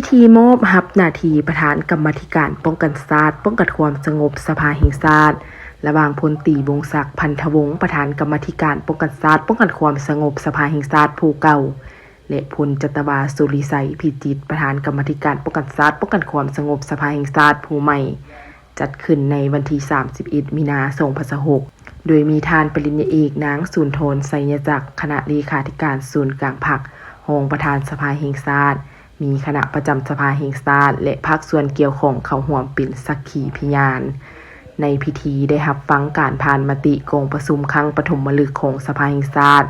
พิธีมอบรับหน้าที่ประธานกรรมาธิการป้องกันชาติป้องกันความสงบสภาแห่งชาติระหว่างพลตรีวงศ์ศักดิ์พันธวงศ์ประธานกรรมาธิการป้องกันชาติป้องกันความสงบสภาแห่งชาติผู้เก่าและพลจัตวาสุริไสพิจิตรประธานกรรมาธิการป้องกันชาติป้องกันความสงบสภาแห่งชาติผู้ใหม่จัดขึ้นในวันที่31มีนาคม2566โดยมีท่านปริญญาเอกนางสุนทรไสยจักรคณะเลขาธิการศูนย์กลางพรรครองประธานสภาแห่งชาติมีคณะประจำสภาแห่งชาติและภาคส่วนเกี่ยวข้องเข้าร่วมเป็นสักขีพยานในพิธีได้รับฟังการผ่านมติกองประชุมครั้งปฐมฤกษ์ของสภาแห่งชาติ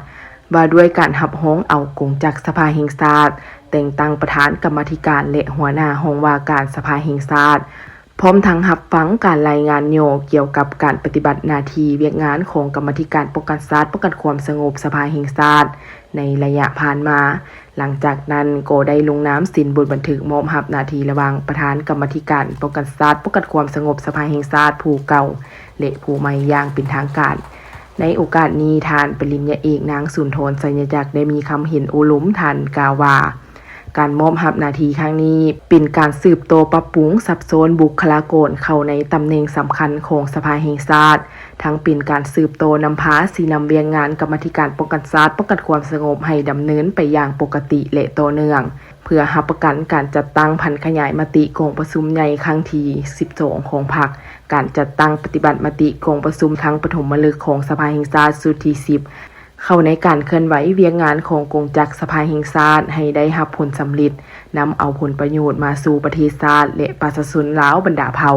ว่าด้วยการรับร้องเอากงจักรสภาแห่งชาติแต่งตั้งประธานกรรมาธิการและหัวหน้าห้องว่าการสภาแห่งชาติพร้อมทั้งรับฟังการรายงานย่อเกี่ยวกับการปฏิบัติหน้าที่เวียกงานของกรรมาธิการป้องกันชาติป้องกันความสงบสภาแห่งชาติในระยะผ่านมาหลังจากนั้นก็ได้ลงนามสินบทบันทึกมอบรับหน้าที่ระหว่างประธานกรรมาธิการป้องกันชาติป้องกันความสงบสภาแห่งชาติผู้เก่าและผู้ใหม่อย่างเป็นทางการในโอกาสนี้ท่านปริญญาเอกนางสุนทรไสยจักรได้มีคำเห็นโอล้มท่านกล่าวว่าการมอบรับหน้าที่ครั้งนี้เป็นการสืบโตปรับปรุงสับสนบุคลากรเข้าในตำแหน่งสำคัญของสภาแห่งชาติทั้งเป็นการสืบโตนำพาสีนำเวียงงานกรรมาธิการป้องกันชาติป้องกันความสงบให้ดำเนินไปอย่างปกติและต่อเนื่องเพื่อรับประกันการจัดตั้งพันขยายมติกองประชุมใหญ่ครั้งที่12ของพรรคการจัดตั้งปฏิบัติมติกองประชุมครั้งปฐมฤกษ์ของสภาแห่งชาติสุดที่10เข้าในการเคลื่อนไหวเวียงงานของกงจักรสภาแห่งชาติให้ได้รับผลสำเร็จนำเอาผลประโยชน์มาสู่ประเทศชาติและประชาชนลาวบรรดาเผ่า